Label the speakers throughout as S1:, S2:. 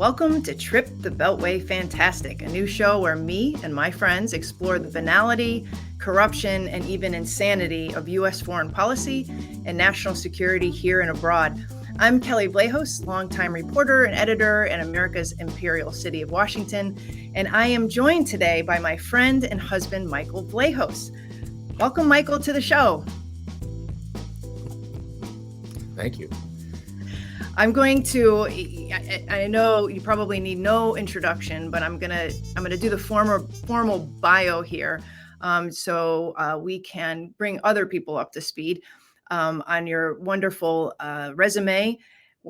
S1: Welcome to Trip the Beltway Fantastic, a new show where me and my friends explore the banality, corruption, and even insanity of U.S. foreign policy and national security here and abroad. I'm Kelly Vlahos, longtime reporter and editor in America's Imperial City of Washington, and I am joined today by my friend and husband, Michael Vlahos. Welcome, Michael, to the show.
S2: Thank you.
S1: I'm going to, I know you probably need no introduction, but I'm gonna do the formal bio here, so we can bring other people up to speed on your wonderful resume.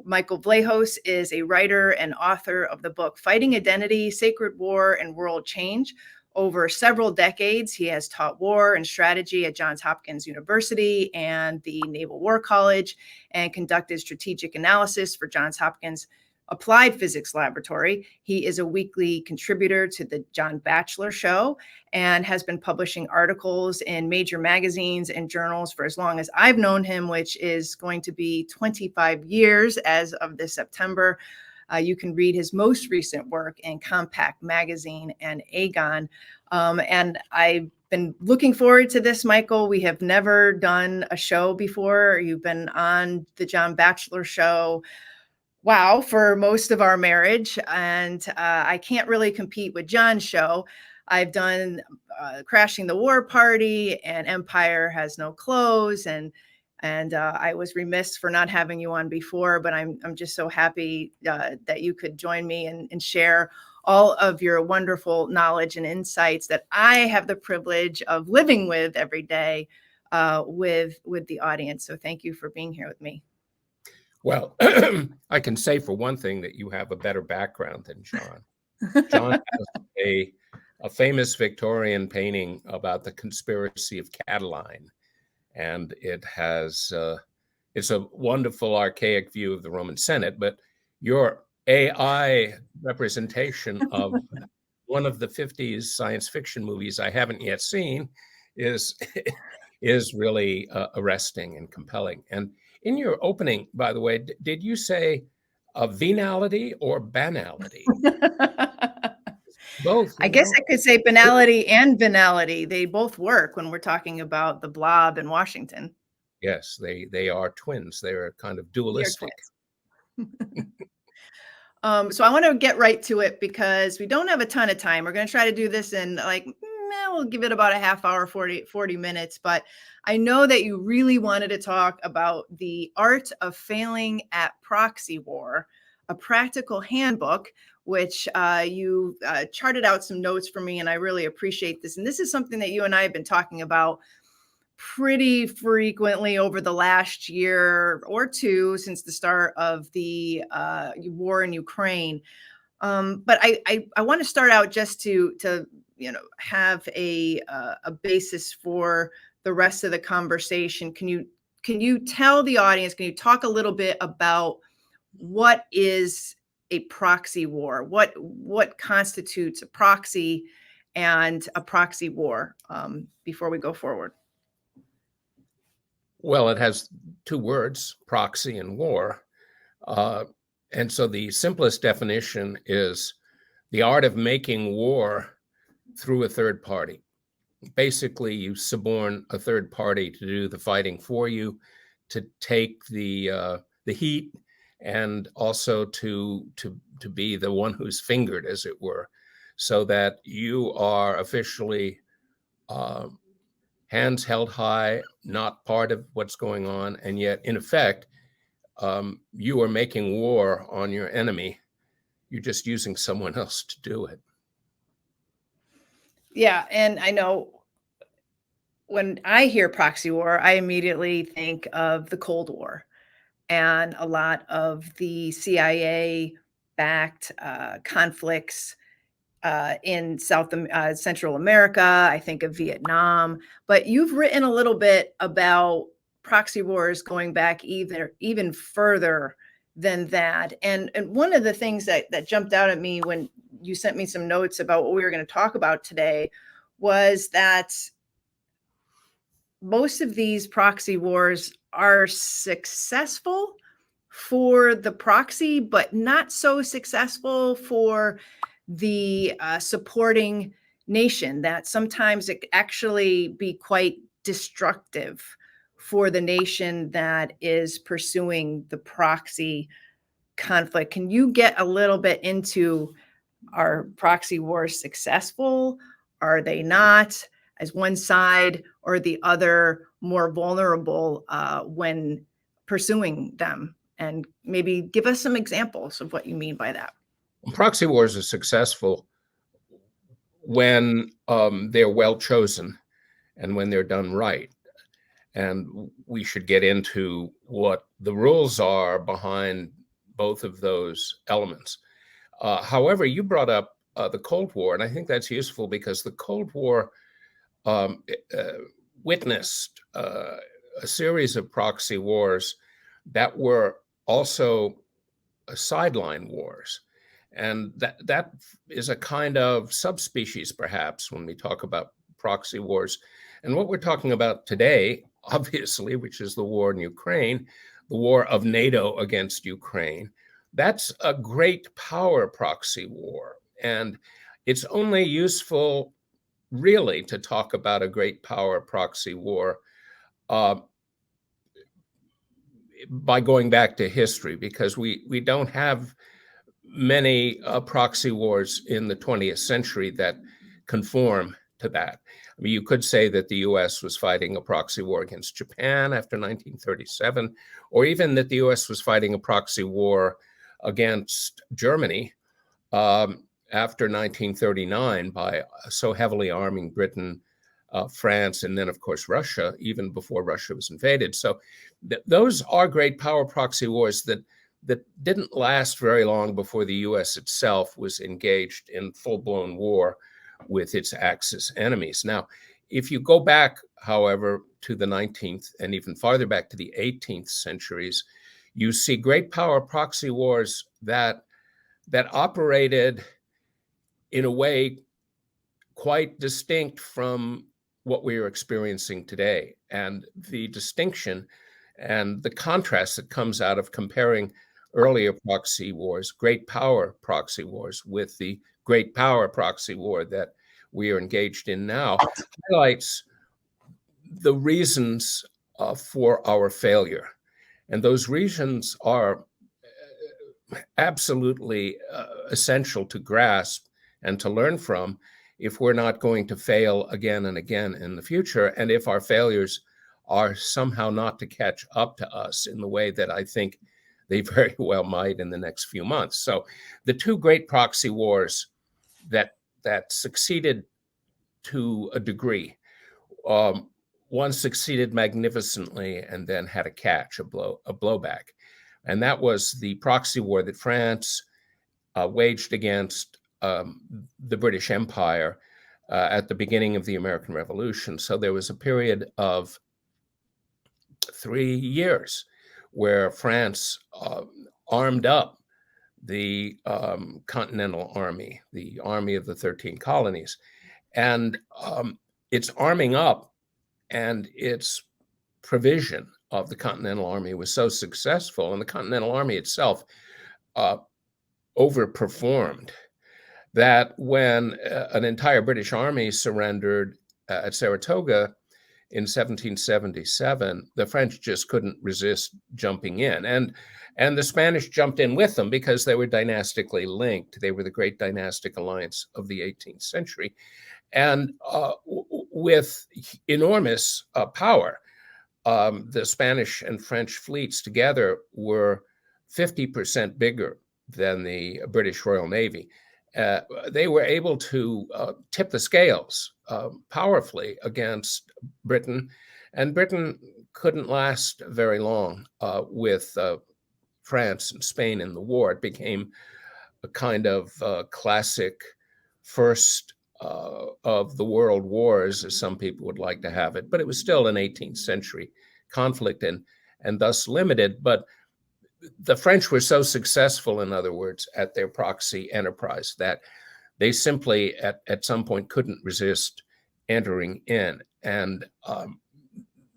S1: Michael Vlahos is a writer and author of the book Fighting Identity, Sacred War, and World Change. Over several decades, he has taught war and strategy at Johns Hopkins University and the Naval War College, and conducted strategic analysis for Johns Hopkins Applied Physics Laboratory. He is a weekly contributor to the John Batchelor Show and has been publishing articles in major magazines and journals for as long as I've known him, which is going to be 25 years as of this September. You can read his most recent work in Compact Magazine and Agon. And I've been looking forward to this, Michael. We have never done a show before. You've been on the John Batchelor Show, wow, for most of our marriage. And I can't really compete with John's show. I've done Crashing the War Party and Empire Has No Clothes, and I was remiss for not having you on before, but I'm just so happy that you could join me and share all of your wonderful knowledge and insights that I have the privilege of living with every day with the audience. So thank you for being here with me.
S2: Well, I can say for one thing that you have a better background than John. John has a famous Victorian painting about the conspiracy of Catiline. And it has, it's a wonderful archaic view of the Roman Senate, but your AI representation of one of the 50s science fiction movies I haven't yet seen is really arresting and compelling. And in your opening, by the way, did you say venality or banality? Both.
S1: I guess I could say banality and venality. They both work when we're talking about the blob in Washington.
S2: Yes, they are twins. They're kind of dualistic.
S1: So I want to get right to it because we don't have a ton of time. We're going to try to do this in we'll give it about a half hour, 40 minutes. But I know that you really wanted to talk about the art of failing at proxy war, a practical handbook, which you charted out some notes for me, and I really appreciate this. And this is something that you and I have been talking about pretty frequently over the last year or two since the start of the war in Ukraine. But I want to start out just to have a basis for the rest of the conversation. Can you tell the audience? Can you talk a little bit about what is a proxy war? What constitutes a proxy and a proxy war before we go forward?
S2: Well, it has two words, proxy and war. And so the simplest definition is the art of making war through a third party. Basically, you suborn a third party to do the fighting for you, to take the heat, and also to be the one who's fingered, as it were, so that you are officially hands held high, not part of what's going on, and yet, in effect, you are making war on your enemy. You're just using someone else to do it.
S1: Yeah, and I know when I hear proxy war, I immediately think of the Cold War and a lot of the CIA-backed conflicts in Central America. I think of Vietnam, but you've written a little bit about proxy wars going back even further than that. And one of the things that jumped out at me when you sent me some notes about what we were going to talk about today was that most of these proxy wars are successful for the proxy, but not so successful for the supporting nation, that sometimes it actually be quite destructive for the nation that is pursuing the proxy conflict. Can you get a little bit into, are proxy wars successful? Are they not? Is one side or the other more vulnerable when pursuing them? And maybe give us some examples of what you mean by that.
S2: Proxy wars are successful when they're well chosen and when they're done right. And we should get into what the rules are behind both of those elements. However, you brought up the Cold War, and I think that's useful because the Cold War witnessed a series of proxy wars that were also sideline wars. And that is a kind of subspecies, perhaps, when we talk about proxy wars. And what we're talking about today, obviously, which is the war in Ukraine, the war of NATO against Ukraine, that's a great power proxy war. And it's only useful, really, to talk about a great power proxy war by going back to history, because we don't have many proxy wars in the 20th century that conform to that. I mean, you could say that the US was fighting a proxy war against Japan after 1937, or even that the US was fighting a proxy war against Germany after 1939 by so heavily arming Britain, France, and then, of course, Russia, even before Russia was invaded. So those are great power proxy wars that didn't last very long before the US itself was engaged in full-blown war with its Axis enemies. Now, if you go back, however, to the 19th and even farther back to the 18th centuries, you see great power proxy wars that operated in a way quite distinct from what we are experiencing today. And the distinction and the contrast that comes out of comparing earlier proxy wars, great power proxy wars, with the great power proxy war that we are engaged in now, highlights the reasons for our failure. And those reasons are absolutely essential to grasp and to learn from if we're not going to fail again and again in the future, and if our failures are somehow not to catch up to us in the way that I think they very well might in the next few months. So the two great proxy wars that succeeded to a degree, one succeeded magnificently and then had a catch, a blowback. And that was the proxy war that France waged against the British Empire at the beginning of the American Revolution. So there was a period of 3 years where France armed up the Continental Army, the Army of the 13 Colonies. And its arming up and its provision of the Continental Army was so successful, and the Continental Army itself overperformed, that when an entire British army surrendered at Saratoga in 1777, the French just couldn't resist jumping in. And the Spanish jumped in with them because they were dynastically linked. They were the great dynastic alliance of the 18th century. And with enormous power, the Spanish and French fleets together were 50% bigger than the British Royal Navy. They were able to tip the scales powerfully against Britain, and Britain couldn't last very long with France and Spain in the war. It became a kind of classic first of the world wars, as some people would like to have it, but it was still an 18th century conflict and thus limited. But the French were so successful, in other words, at their proxy enterprise that they simply at some point couldn't resist entering in. And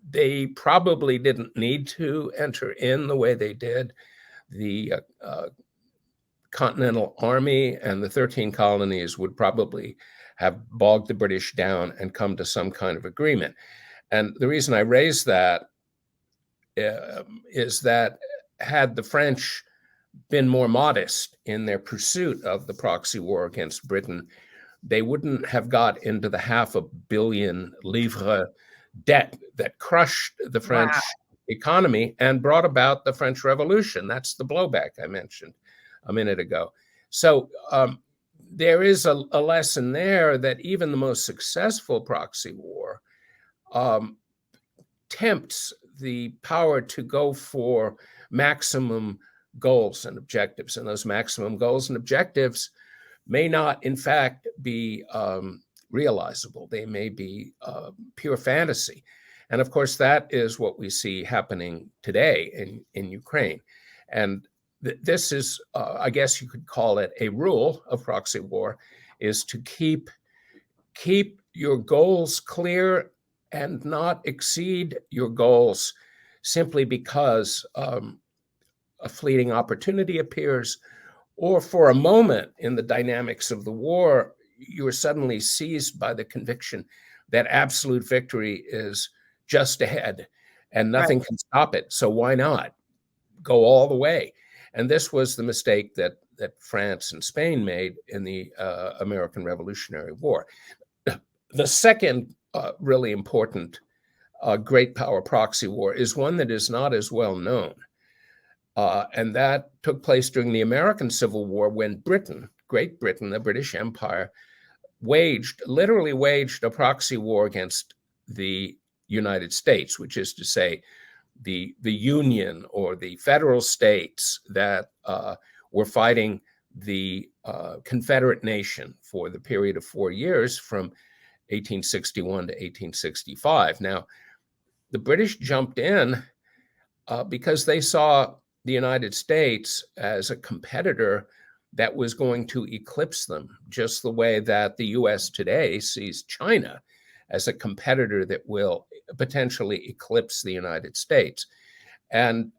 S2: they probably didn't need to enter in the way they did. the Continental Army and the 13 colonies would probably have bogged the British down and come to some kind of agreement. And the reason I raise that is that had the French been more modest in their pursuit of the proxy war against Britain, they wouldn't have got into the $500 million livres debt that crushed the French economy and brought about the French Revolution. That's the blowback I mentioned a minute ago. So there is a lesson there that even the most successful proxy war tempts the power to go for maximum goals and objectives. And those maximum goals and objectives may not, in fact, be realizable. They may be pure fantasy. And of course, that is what we see happening today in Ukraine. And this is, I guess you could call it a rule of proxy war, is to keep your goals clear and not exceed your goals simply because a fleeting opportunity appears, or for a moment in the dynamics of the war, you are suddenly seized by the conviction that absolute victory is just ahead and nothing can stop it. So why not go all the way? And this was the mistake that France and Spain made in the American Revolutionary War. The second really important great power proxy war is one that is not as well known. And that took place during the American Civil War, when Britain, Great Britain, the British Empire, literally waged a proxy war against the United States, which is to say the Union or the federal states that were fighting the Confederate nation for the period of 4 years from 1861 to 1865. Now, the British jumped in because they saw the United States as a competitor that was going to eclipse them, just the way that the US today sees China as a competitor that will potentially eclipse the United States. And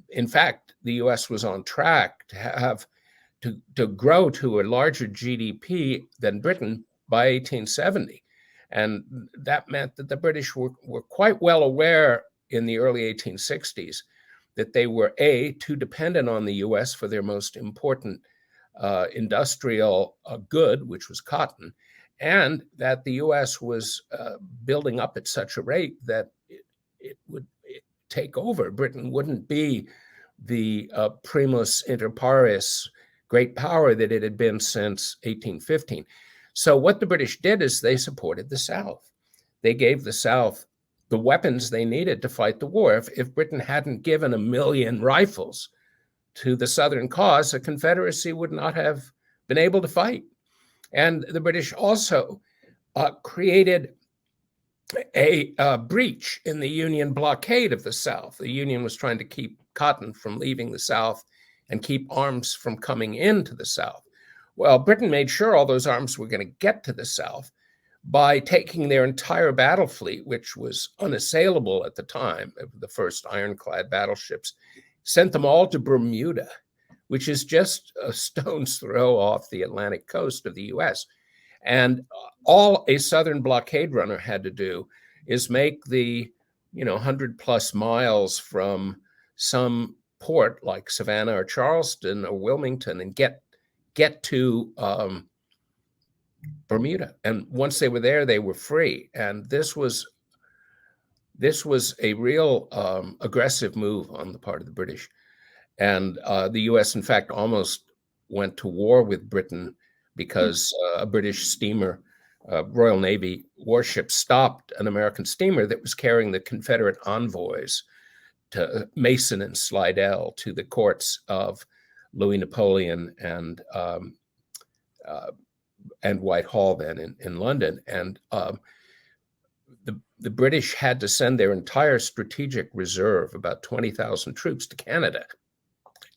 S2: in fact, the US was on track to have to grow to a larger GDP than Britain by 1870. And that meant that the British were quite well aware in the early 1860s that they were, A, too dependent on the US for their most important industrial good, which was cotton, and that the US was building up at such a rate that it would take over. Britain wouldn't be the primus inter pares great power that it had been since 1815. So what the British did is they supported the South. They gave the South the weapons they needed to fight the war. If Britain hadn't given 1 million rifles to the Southern cause, the Confederacy would not have been able to fight. And the British also created a breach in the Union blockade of the South. The Union was trying to keep cotton from leaving the South and keep arms from coming into the South. Well, Britain made sure all those arms were going to get to the South by taking their entire battle fleet, which was unassailable at the time, the first ironclad battleships, sent them all to Bermuda, which is just a stone's throw off the Atlantic coast of the US. And all a Southern blockade runner had to do is make the 100 plus miles from some port like Savannah or Charleston or Wilmington and get to Bermuda. And once they were there, they were free. And this was a real aggressive move on the part of the British. And the US, in fact, almost went to war with Britain because a British steamer, Royal Navy warship, stopped an American steamer that was carrying the Confederate envoys to Mason and Slidell to the courts of Louis Napoleon and Whitehall then in London. And the British had to send their entire strategic reserve, about 20,000 troops, to Canada.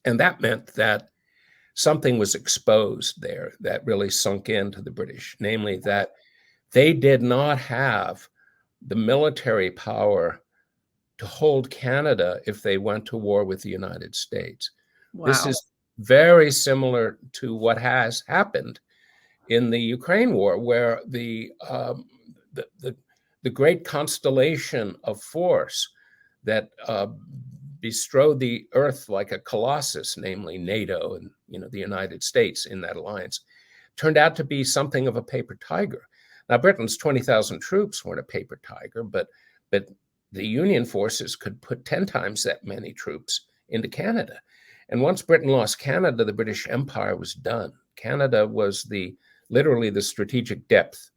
S2: And that meant that something was exposed there that really sunk into the British, namely that they did not have the military power to hold Canada if they went to war with the United States. This
S1: Wow.
S2: is very similar to what has happened in the Ukraine war, where the great constellation of force that bestrode the earth like a colossus, namely NATO and the United States in that alliance, turned out to be something of a paper tiger. Now, Britain's 20,000 troops weren't a paper tiger, but the Union forces could put 10 times that many troops into Canada. And once Britain lost Canada, the British Empire was done. Canada was literally the strategic depth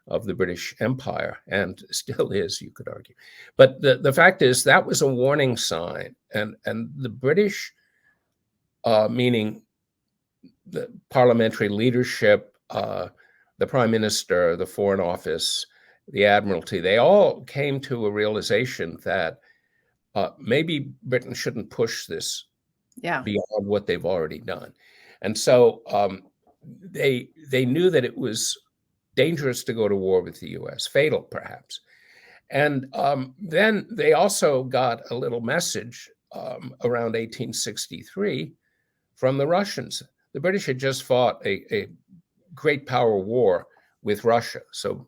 S2: of the British Empire, and still is, you could argue. But the fact is that was a warning sign, and the British, meaning the parliamentary leadership, the Prime Minister, the Foreign Office, the Admiralty, they all came to a realization that maybe Britain shouldn't push this beyond what they've already done. And so they knew that it was dangerous to go to war with the US, fatal perhaps. And then they also got a little message around 1863 from the Russians. The British had just fought a great power war with Russia. So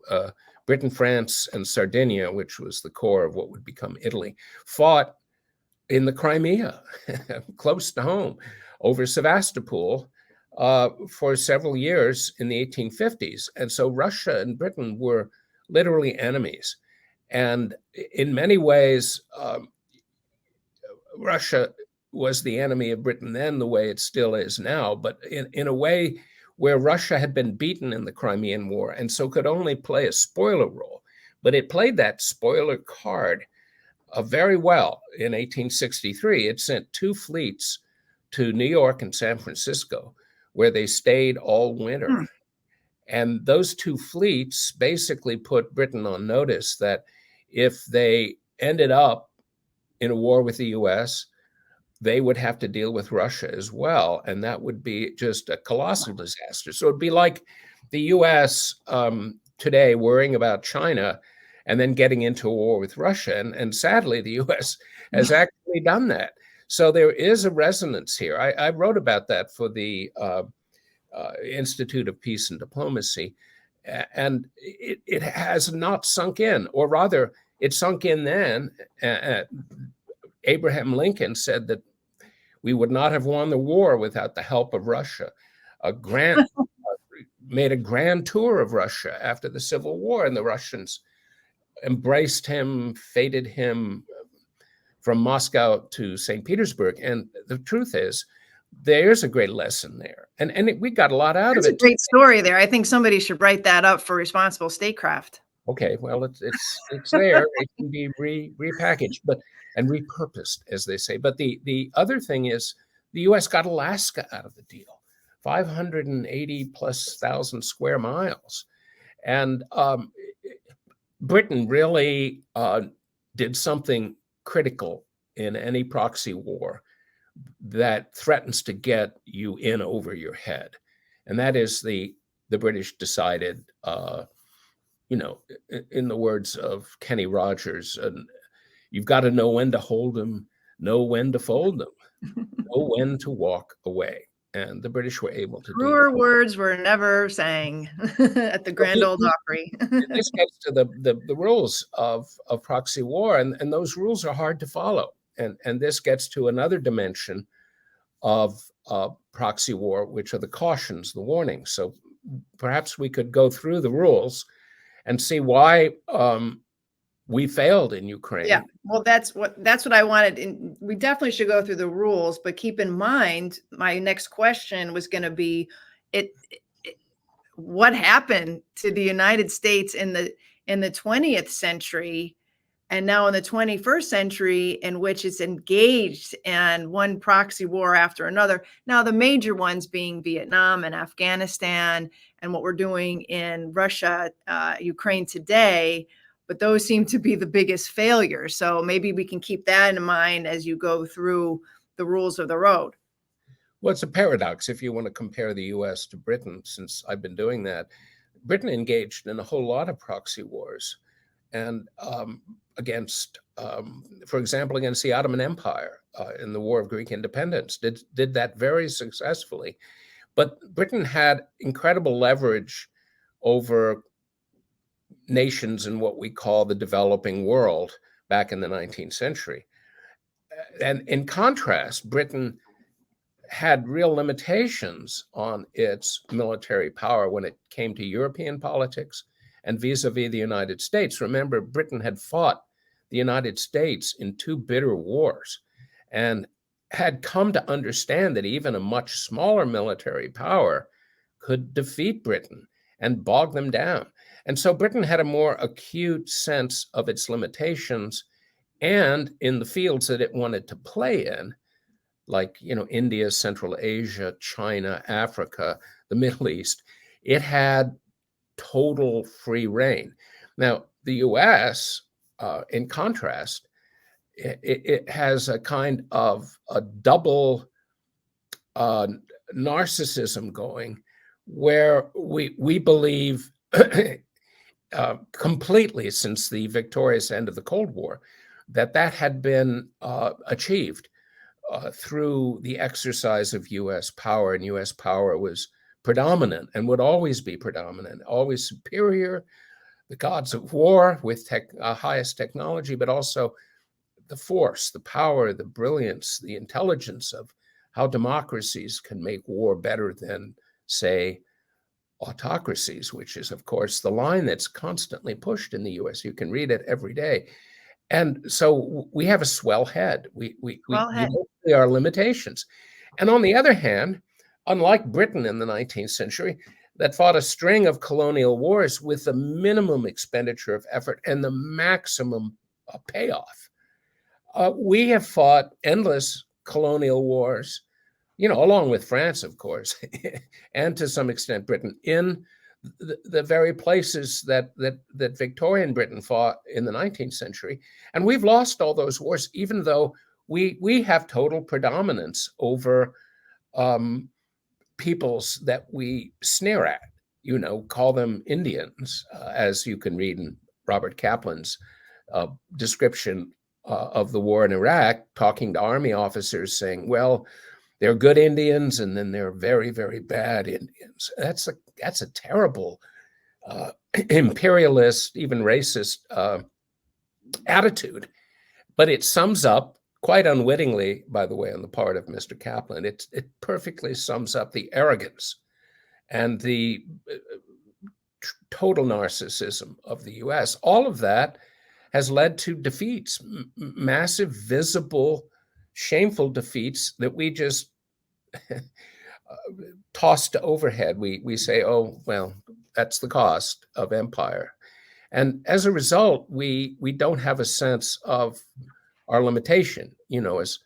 S2: Britain, France, and Sardinia, which was the core of what would become Italy, fought in the Crimea, close to home, over Sevastopol for several years in the 1850s. And so Russia and Britain were literally enemies. And in many ways, Russia was the enemy of Britain then, the way it still is now, but in a way where Russia had been beaten in the Crimean War and so could only play a spoiler role. But it played that spoiler card very well in 1863. It sent 2 fleets to New York and San Francisco, where they stayed all winter. And those 2 fleets basically put Britain on notice that if they ended up in a war with the US, they would have to deal with Russia as well. And that would be just a colossal disaster. So it'd be like the US today worrying about China and then getting into a war with Russia. And sadly, the US has actually done that. So there is a resonance here. I wrote about that for the Institute of Peace and Diplomacy, and it has not sunk in, or rather, it sunk in then. Abraham Lincoln said that we would not have won the war without the help of Russia. Grant made a grand tour of Russia after the Civil War, and the Russians embraced him, feted him from Moscow to St. Petersburg. And the truth is, there's a great lesson there. And we got a lot out of it.
S1: There's a great story there. I think somebody should write that up for responsible statecraft.
S2: Okay, well, it's there. It can be repackaged and repurposed, as they say. But the other thing is, the U.S. got Alaska out of the deal, 580,000+ square miles, and Britain really did something critical in any proxy war that threatens to get you in over your head, and that is the British decided. In the words of Kenny Rogers, you've got to know when to hold them, know when to fold them, know when to walk away. And the British were able to do that.
S1: Truer words were never sang at the Grand Ole Opry.
S2: This gets to the rules of proxy war, and those rules are hard to follow. And this gets to another dimension of proxy war, which are the cautions, the warnings. So perhaps we could go through the rules and see why we failed in Ukraine.
S1: Yeah, well, that's what I wanted. And we definitely should go through the rules, but keep in mind, my next question was going to be, what happened to the United States in the 20th century and now in the 21st century, in which it's engaged in one proxy war after another. Now, the major ones being Vietnam and Afghanistan and what we're doing in Russia, Ukraine today, but those seem to be the biggest failures. So maybe we can keep that in mind as you go through the rules of the road.
S2: Well, it's a paradox if you want to compare the US to Britain, since I've been doing that. Britain engaged in a whole lot of proxy wars. and against, for example, against the Ottoman Empire in the War of Greek Independence, did that very successfully. But Britain had incredible leverage over nations in what we call the developing world back in the 19th century. And in contrast, Britain had real limitations on its military power when it came to European politics and vis-a-vis the United States. Remember, Britain had fought the United States in 2 bitter wars and had come to understand that even a much smaller military power could defeat Britain and bog them down. And so Britain had a more acute sense of its limitations, and in the fields that it wanted to play in, like, India, Central Asia, China, Africa, the Middle East, it had total free reign. Now, the US, in contrast, it has a kind of a double narcissism going, where we believe completely since the victorious end of the Cold War that had been achieved through the exercise of US power, and US power was predominant and would always be predominant, always superior, the gods of war with highest technology, but also the force, the power, the brilliance, the intelligence of how democracies can make war better than, say, autocracies, which is, of course, the line that's constantly pushed in the US. You can read it every day. And so we have a swell head. We see our limitations. And on the other hand, unlike Britain in the 19th century, that fought a string of colonial wars with the minimum expenditure of effort and the maximum payoff, we have fought endless colonial wars, along with France, of course, and to some extent Britain, in the very places that Victorian Britain fought in the 19th century. And we've lost all those wars, even though we have total predominance over peoples that we sneer at, call them Indians, as you can read in Robert Kaplan's description of the war in Iraq, talking to army officers saying, well, they're good Indians, and then they're very, very bad Indians. That's a terrible imperialist, even racist attitude. But it sums up, quite unwittingly, by the way, on the part of Mr. Kaplan, it perfectly sums up the arrogance and the total narcissism of the US. All of that has led to defeats, massive, visible, shameful defeats that we just toss to overhead. We say, oh, well, that's the cost of empire. And as a result, we don't have a sense of our limitation, as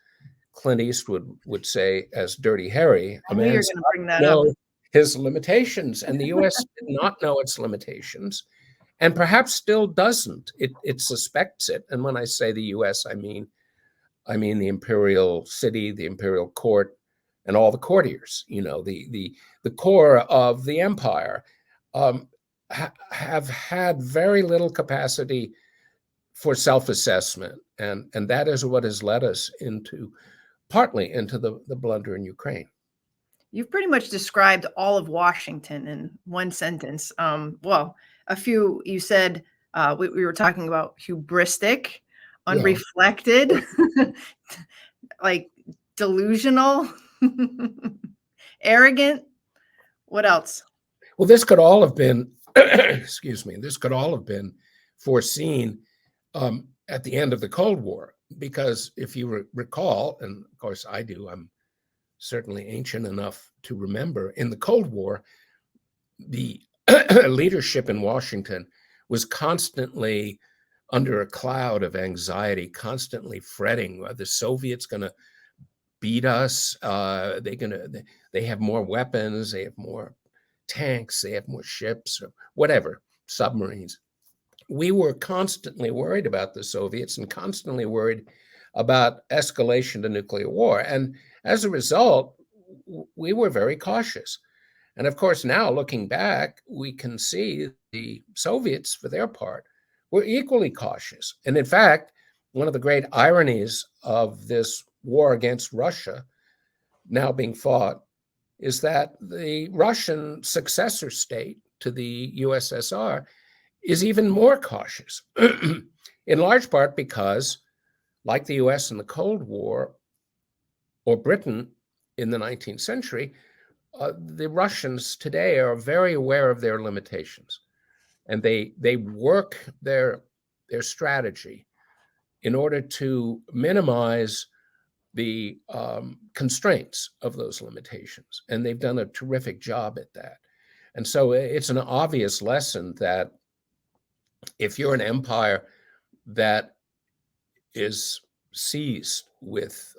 S2: Clint Eastwood would say, as Dirty Harry, a man does not know his limitations, and the US did not know its limitations, and perhaps still doesn't. It suspects it. And when I say the US, I mean the imperial city, the imperial court, and all the courtiers, the core of the empire, have had very little capacity for self-assessment. And that is what has led us partly into the blunder in Ukraine.
S1: You've pretty much described all of Washington in one sentence. Well, a few, you said, we were talking about hubristic, unreflected, like delusional, arrogant. What else?
S2: Well, this could all have been, excuse me, this could all have been foreseen at the end of the Cold War, because if you recall, and of course I do, I'm certainly ancient enough to remember, in the Cold War, the leadership in Washington was constantly under a cloud of anxiety, constantly fretting, are the Soviets going to beat us? They have more weapons, they have more tanks, they have more ships, or whatever, submarines. We were constantly worried about the Soviets and constantly worried about escalation to nuclear war. And as a result, we were very cautious. And of course, now looking back, we can see the Soviets, for their part, were equally cautious. And in fact, one of the great ironies of this war against Russia now being fought is that the Russian successor state to the USSR is even more cautious, in large part because, like the US in the Cold War or Britain in the 19th century, the Russians today are very aware of their limitations, and they work their strategy in order to minimize the constraints of those limitations. And they've done a terrific job at that. And so it's an obvious lesson that if you're an empire that is seized with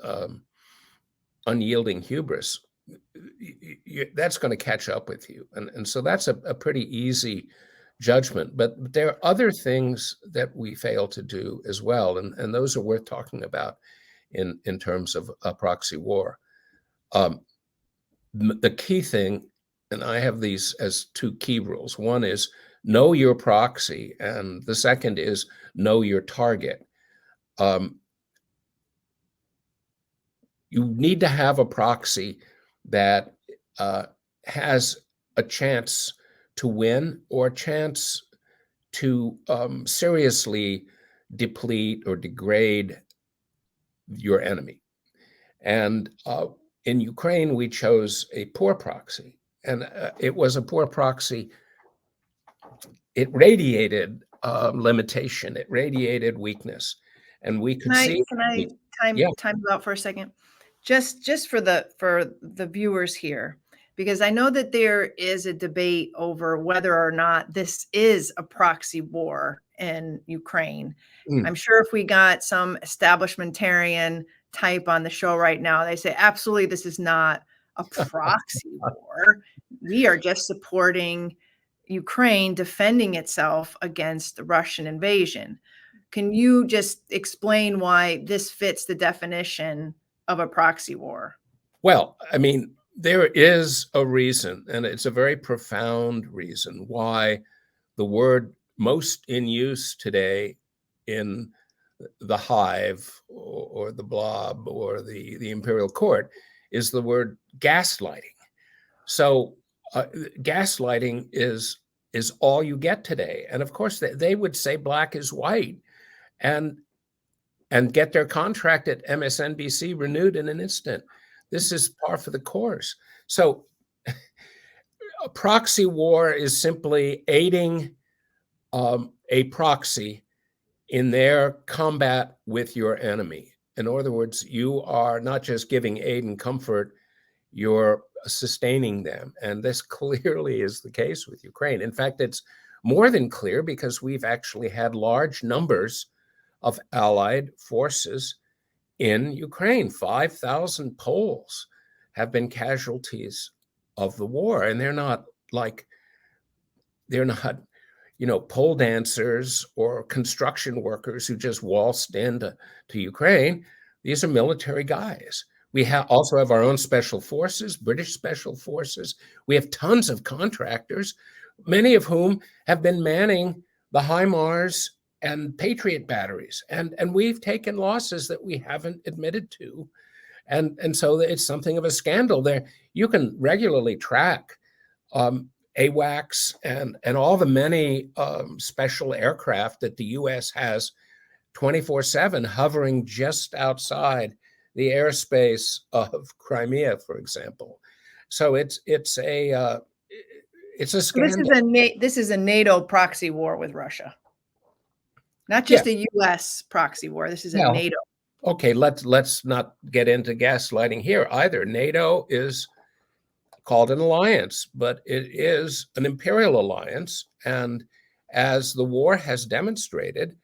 S2: unyielding hubris, that's going to catch up with you. And so that's a pretty easy judgment. But there are other things that we fail to do as well. And those are worth talking about in terms of a proxy war. The key thing, and I have these as two key rules. One is know your proxy, and the second is know your target. You need to have a proxy that has a chance to win or a chance to seriously deplete or degrade your enemy. And in Ukraine, we chose a poor proxy, and it was a poor proxy. It radiated limitation, it radiated weakness, and we could see.
S1: Can I time you out for a second? Just for the viewers here, because I know that there is a debate over whether or not this is a proxy war in Ukraine. I'm sure if we got some establishmentarian type on the show right now, they say, absolutely, this is not a proxy war. We are just supporting Ukraine defending itself against the Russian invasion. Can you just explain why this fits the definition of a proxy war?
S2: Well, I mean, there is a reason, and it's a very profound reason, why the word most in use today in the hive or the blob or the imperial court is the word gaslighting. So gaslighting is all you get today. And of course, they would say black is white and get their contract at MSNBC renewed in an instant. This is par for the course. So a proxy war is simply aiding a proxy in their combat with your enemy. In other words, you are not just giving aid and comfort, you're sustaining them. And this clearly is the case with Ukraine. In fact, it's more than clear because we've actually had large numbers of allied forces in Ukraine. 5,000 Poles have been casualties of the war. And they're not, pole dancers or construction workers who just waltzed into Ukraine. These are military guys. We also have our own special forces, British special forces. We have tons of contractors, many of whom have been manning the HIMARS and Patriot batteries. And we've taken losses that we haven't admitted to. And so it's something of a scandal there. You can regularly track AWACS and all the many special aircraft that the U.S. has 24/7 hovering just outside the airspace of Crimea, for example. So it's a scandal.
S1: This is a NATO proxy war with Russia, not just a U.S. proxy war. This is a NATO.
S2: Okay, let's not get into gaslighting here either. NATO is called an alliance, but it is an imperial alliance. And as the war has demonstrated,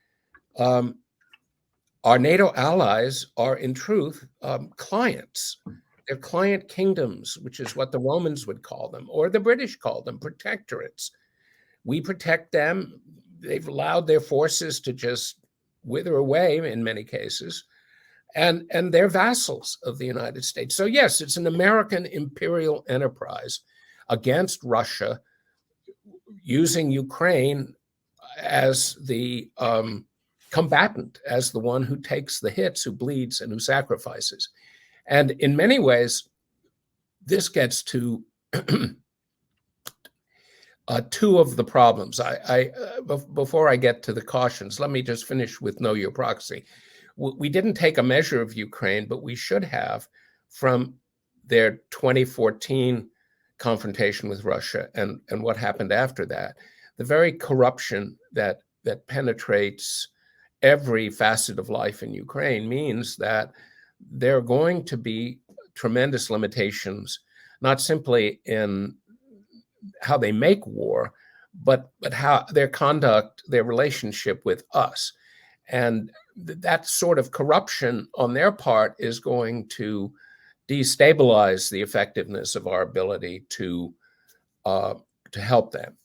S2: our NATO allies are in truth clients. They're client kingdoms, which is what the Romans would call them, or the British called them, protectorates. We protect them. They've allowed their forces to just wither away in many cases. And they're vassals of the United States. So yes, it's an American imperial enterprise against Russia, using Ukraine as the combatant, as the one who takes the hits, who bleeds, and who sacrifices. And in many ways, this gets to two of the problems. Before I get to the cautions, let me just finish with Know Your Proxy. We didn't take a measure of Ukraine, but we should have, from their 2014 confrontation with Russia and what happened after that. The very corruption that penetrates every facet of life in Ukraine means that there are going to be tremendous limitations, not simply in how they make war, but how their conduct, their relationship with us. And that sort of corruption on their part is going to destabilize the effectiveness of our ability to help them.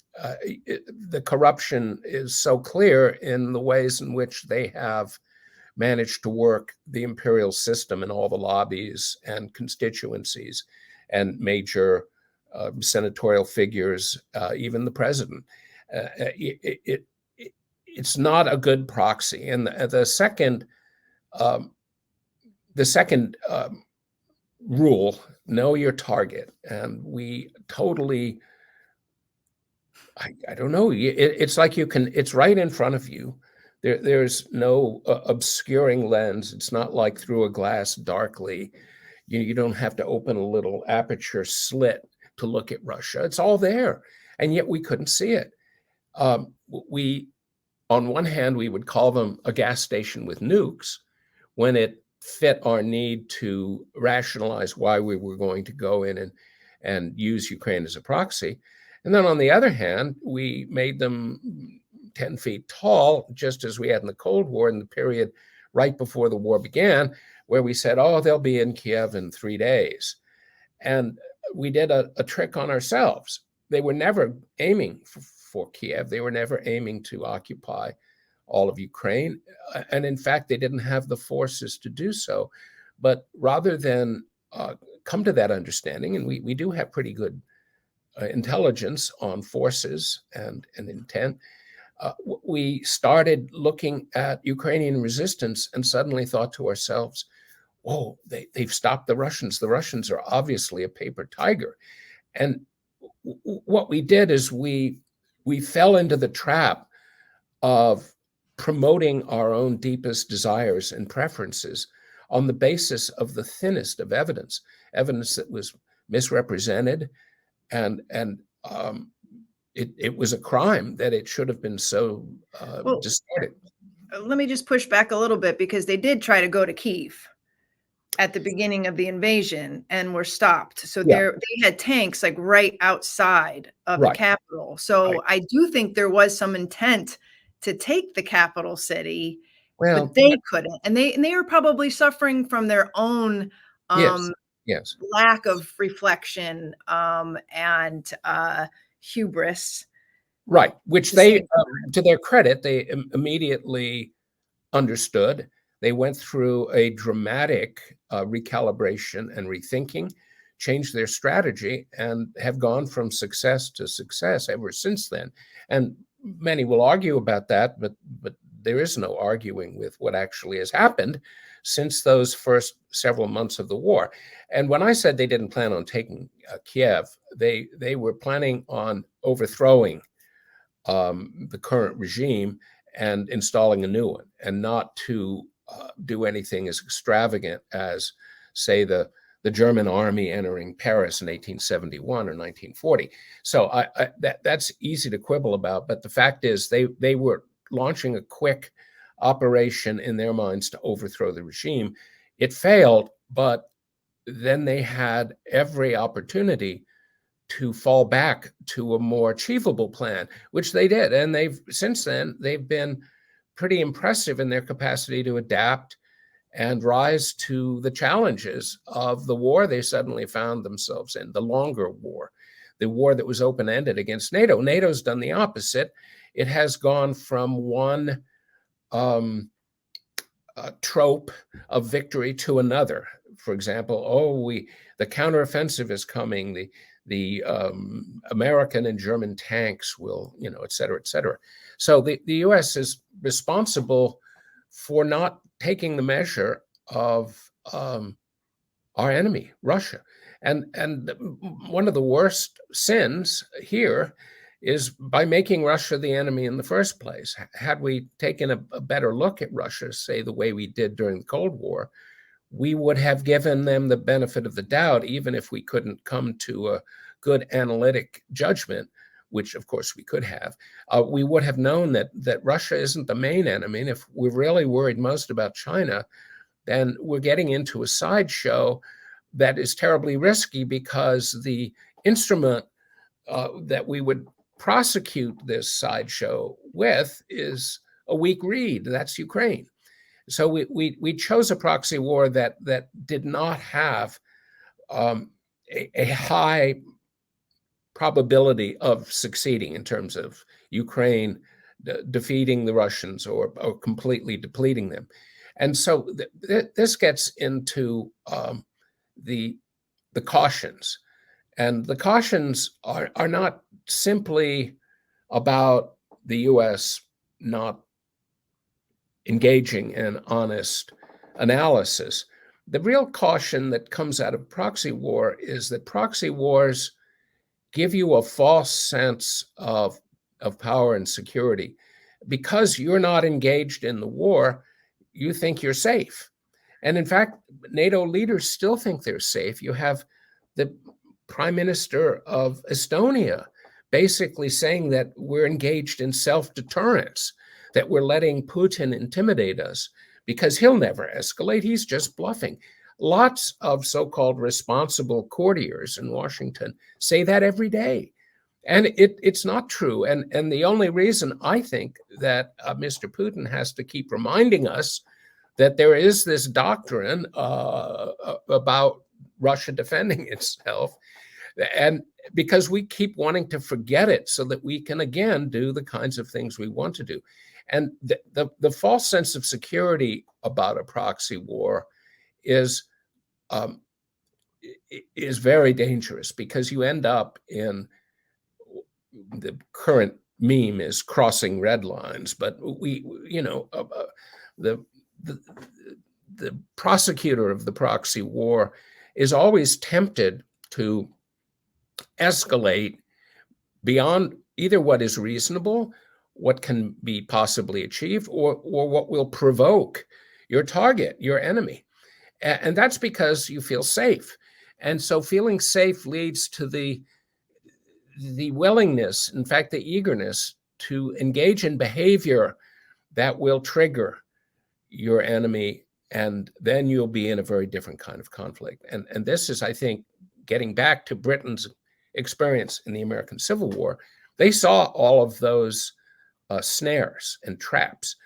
S2: The corruption is so clear in the ways in which they have managed to work the imperial system in all the lobbies and constituencies and major senatorial figures, even the president. It's not a good proxy. And the second rule, know your target. And we totally, I don't know, it's like it's right in front of you. There's no obscuring lens. It's not like through a glass darkly. You don't have to open a little aperture slit to look at Russia. It's all there. And yet we couldn't see it. On one hand, we would call them a gas station with nukes when it fit our need to rationalize why we were going to go in and use Ukraine as a proxy. And then on the other hand, we made them 10 feet tall, just as we had in the Cold War in the period right before the war began, where we said, oh, they'll be in Kiev in 3 days. And we did a trick on ourselves. They were never aiming for Kiev. They were never aiming to occupy all of Ukraine. And in fact, they didn't have the forces to do so. But rather than come to that understanding, and we do have pretty good intelligence on forces and intent, we started looking at Ukrainian resistance and suddenly thought to ourselves, whoa, they've stopped the Russians. The Russians are obviously a paper tiger. And what we did is we fell into the trap of promoting our own deepest desires and preferences on the basis of the thinnest of evidence that was misrepresented, and it was a crime that it should have been so distorted.
S1: Let me just push back a little bit, because they did try to go to Kyiv at the beginning of the invasion and were stopped. So they had tanks like right outside of the capital. So I do think there was some intent to take the capital city, but they couldn't. And they are probably suffering from their own lack of reflection and hubris.
S2: Right, which they, to their credit, they immediately understood. They went through a dramatic recalibration and rethinking, changed their strategy, and have gone from success to success ever since then. And many will argue about that, but there is no arguing with what actually has happened since those first several months of the war. And when I said they didn't plan on taking Kiev, they were planning on overthrowing the current regime and installing a new one, and not to do anything as extravagant as, say, the German army entering Paris in 1871 or 1940. So that's easy to quibble about, but the fact is they were launching a quick operation in their minds to overthrow the regime. It failed, but then they had every opportunity to fall back to a more achievable plan, which they did. And since then, they've been pretty impressive in their capacity to adapt and rise to the challenges of the war they suddenly found themselves in, the longer war, the war that was open-ended against NATO. NATO's done the opposite. It has gone from one trope of victory to another. For example, the counteroffensive is coming. the American and German tanks will, et cetera, et cetera. So the U.S. is responsible for not taking the measure of our enemy, Russia. And one of the worst sins here is by making Russia the enemy in the first place. Had we taken a better look at Russia, say the way we did during the Cold War, we would have given them the benefit of the doubt, even if we couldn't come to a good analytic judgment, which of course we could have. We would have known that Russia isn't the main enemy. And if we're really worried most about China, then we're getting into a sideshow that is terribly risky, because the instrument that we would prosecute this sideshow with is a weak reed. That's Ukraine. So we chose a proxy war that did not have a high probability of succeeding in terms of Ukraine defeating the Russians or completely depleting them. And so this gets into the cautions. And the cautions are not simply about the U.S. not engaging in honest analysis. The real caution that comes out of proxy war is that proxy wars give you a false sense of power and security. Because you're not engaged in the war, you think you're safe. And in fact, NATO leaders still think they're safe. You have the Prime Minister of Estonia basically saying that we're engaged in self-deterrence, that we're letting Putin intimidate us because he'll never escalate. He's just bluffing. Lots of so-called responsible courtiers in Washington say that every day. And it's not true. And the only reason I think that Mr. Putin has to keep reminding us that there is this doctrine about Russia defending itself, and because we keep wanting to forget it so that we can again do the kinds of things we want to do. And the false sense of security about a proxy war is very dangerous, because you end up in the current meme is crossing red lines, but the prosecutor of the proxy war is always tempted to escalate beyond either what is reasonable, what can be possibly achieved, or what will provoke your target, your enemy. And that's because you feel safe. And so feeling safe leads to the willingness, in fact, the eagerness to engage in behavior that will trigger your enemy, and then you'll be in a very different kind of conflict. And this is, I think, getting back to Britain's experience in the American Civil War. They saw all of those snares and traps,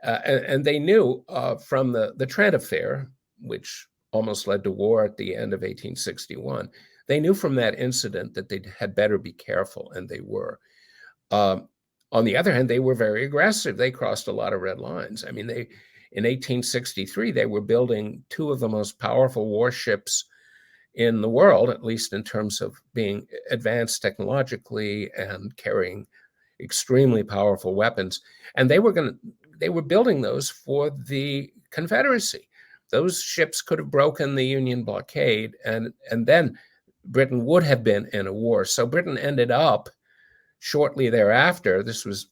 S2: and they knew from the Trent Affair, which almost led to war at the end of 1861, they knew from that incident that they had better be careful, and they were. On the other hand, they were very aggressive. They crossed a lot of red lines. I mean, in 1863, they were building two of the most powerful warships in the world, at least in terms of being advanced technologically and carrying extremely powerful weapons. And they were building those for the Confederacy. Those ships could have broken the Union blockade, and then Britain would have been in a war. So Britain ended up shortly thereafter, this was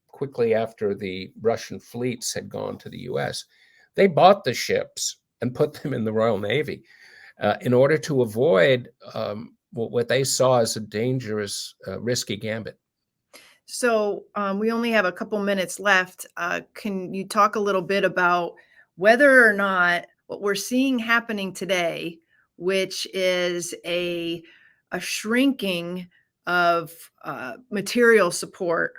S2: quickly after the Russian fleets had gone to the US, they bought the ships and put them in the Royal Navy in order to avoid what they saw as a dangerous, risky gambit.
S1: So we only have a couple minutes left. Can you talk a little bit about whether or not what we're seeing happening today, which is a shrinking of material support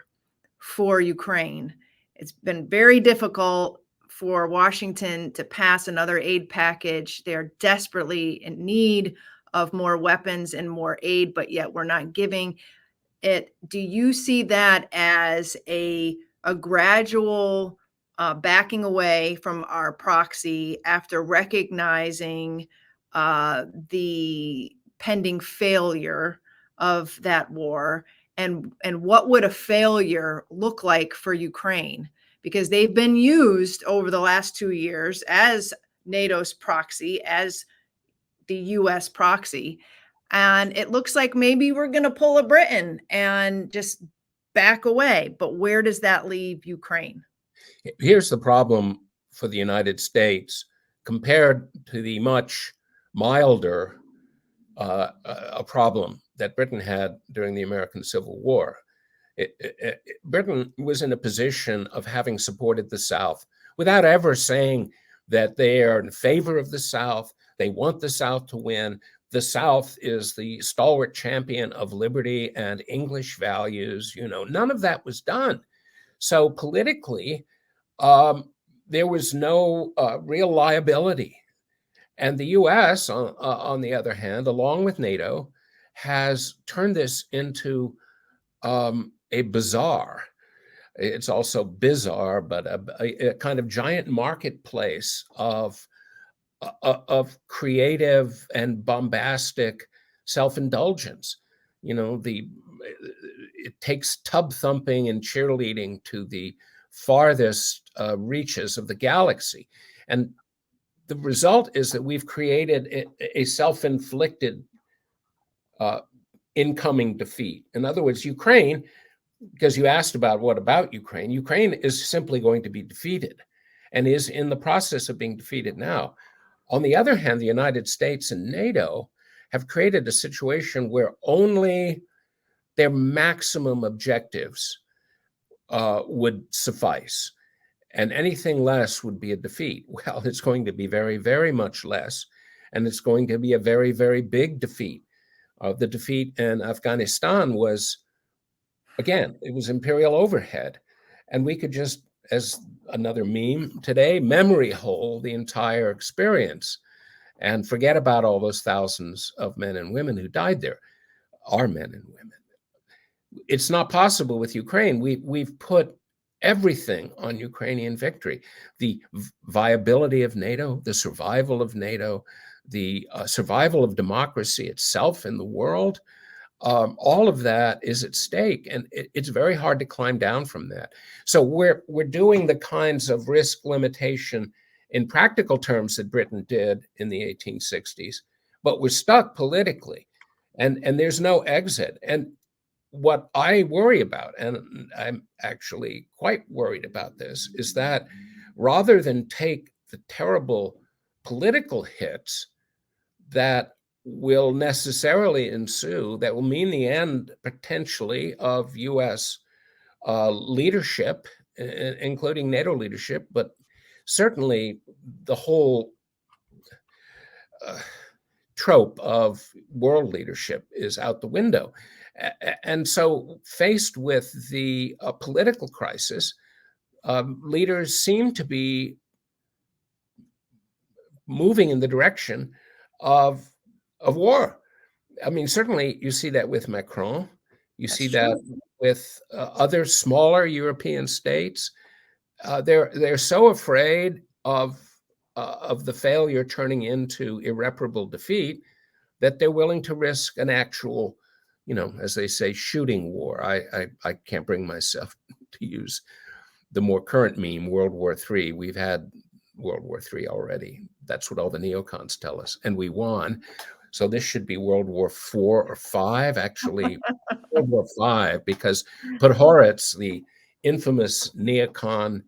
S1: for Ukraine? It's been very difficult for Washington to pass another aid package. They're desperately in need of more weapons and more aid, but yet we're not giving it. Do you see that as a gradual backing away from our proxy after recognizing the pending failure of that war, and what would a failure look like for Ukraine? Because they've been used over the last 2 years as NATO's proxy, as the US proxy. And it looks like maybe we're going to pull a Britain and just back away. But where does that leave Ukraine?
S2: Here's the problem for the United States compared to the much milder a problem that Britain had during the American Civil War. Britain was in a position of having supported the South without ever saying that they are in favor of the South. They want the South to win. The South is the stalwart champion of liberty and English values. None of that was done. So politically, there was no real liability. And the U.S., on the other hand, along with NATO, has turned this into a bazaar. It's also bizarre, but a kind of giant marketplace of creative and bombastic self-indulgence. It takes tub thumping and cheerleading to the farthest reaches of the galaxy. And the result is that we've created a self-inflicted incoming defeat. In other words, Ukraine, because you asked about what about Ukraine, Ukraine is simply going to be defeated and is in the process of being defeated now. On the other hand, the United States and NATO have created a situation where only their maximum objectives would suffice. And anything less would be a defeat. Well, it's going to be very, very much less. And it's going to be a very, very big defeat. The defeat in Afghanistan was, again, it was imperial overhead. And we could just, as another meme today, memory hole the entire experience and forget about all those thousands of men and women who died there, our men and women. It's not possible with Ukraine. We've put everything on Ukrainian victory. The viability of NATO, the survival of NATO, the survival of democracy itself in the world, all of that is at stake, and it's very hard to climb down from that. So we're doing the kinds of risk limitation in practical terms that Britain did in the 1860s, but we're stuck politically, and there's no exit. And what I worry about, and I'm actually quite worried about this, is that rather than take the terrible political hits that will necessarily ensue, that will mean the end potentially of U.S. Leadership, including NATO leadership, but certainly the whole trope of world leadership is out the window. And so faced with the political crisis, leaders seem to be moving in the direction of war. I mean, certainly you see that with Macron. You see that with other smaller European states. They're so afraid of the failure turning into irreparable defeat that they're willing to risk an actual, as they say, shooting war. I can't bring myself to use the more current meme, World War III. We've had World War III already. That's what all the neocons tell us, and we won. So this should be World War IV or V, actually World War V, because Podhoretz, the infamous neocon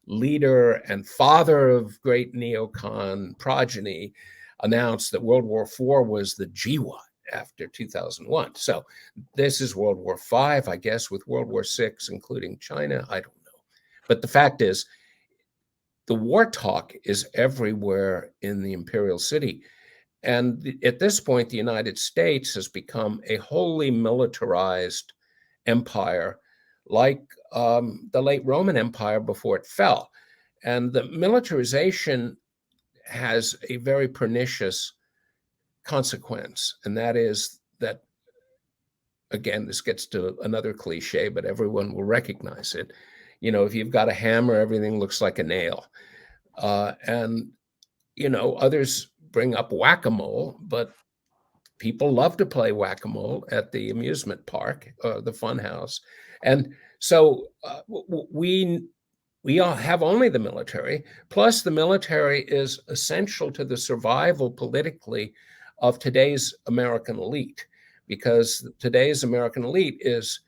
S2: leader and father of great neocon progeny, announced that World War IV was the GWAT after 2001. So this is World War V, I guess, with World War VI, including China. I don't know. But the fact is, the war talk is everywhere in the imperial city. And at this point, the United States has become a wholly militarized empire, like the late Roman Empire before it fell. And the militarization has a very pernicious consequence. And that is that, again, this gets to another cliche, but everyone will recognize it. If you've got a hammer, everything looks like a nail. And others bring up whack-a-mole, but people love to play whack-a-mole at the amusement park, the fun house. And so we all have only the military, plus the military is essential to the survival politically of today's American elite, because today's American elite is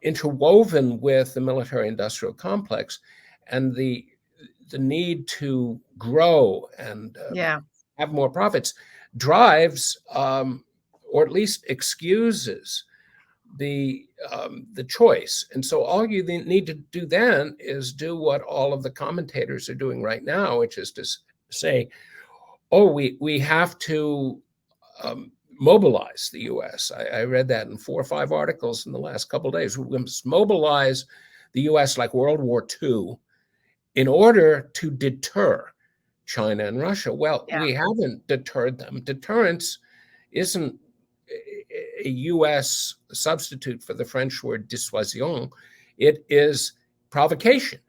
S2: interwoven with the military-industrial complex, and the need to grow and have more profits drives, or at least excuses, the choice. And so all you need to do then is do what all of the commentators are doing right now, which is to say, oh, we have to mobilize the U.S. I read that in 4 or 5 articles in the last couple of days. We must mobilize the U.S. like World War II in order to deter China and Russia. Well, we haven't deterred them. Deterrence isn't a U.S. substitute for the French word dissuasion. It is provocation.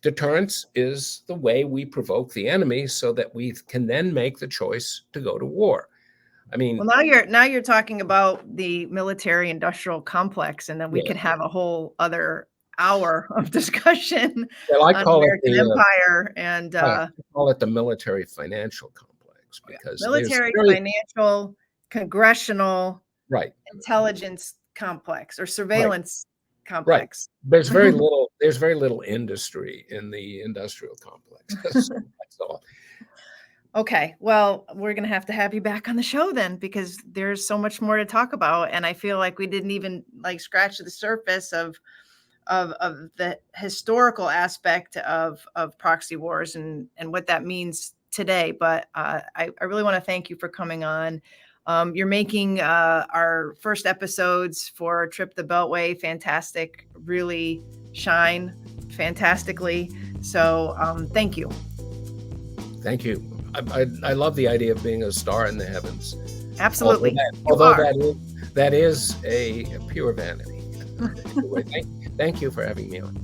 S2: Deterrence is the way we provoke the enemy so that we can then make the choice to go to war. I mean,
S1: well, now you're talking about the military-industrial complex, and then we could have a whole other hour of discussion on American Empire, and
S2: I call it the military financial complex, because
S1: military financial congressional intelligence complex or surveillance complex.
S2: There's very little industry in the industrial complex. That's all.
S1: Okay, well, we're going to have you back on the show then, because there's so much more to talk about, and I feel like we didn't even scratch the surface of the historical aspect of proxy wars and what that means today. But I really want to thank you for coming on. You're making our first episodes for Trip the Beltway fantastic, really shine fantastically. So thank you.
S2: Thank you. I love the idea of being a star in the heavens.
S1: Absolutely.
S2: Although that is a pure vanity. Anyway, thank you for having me on.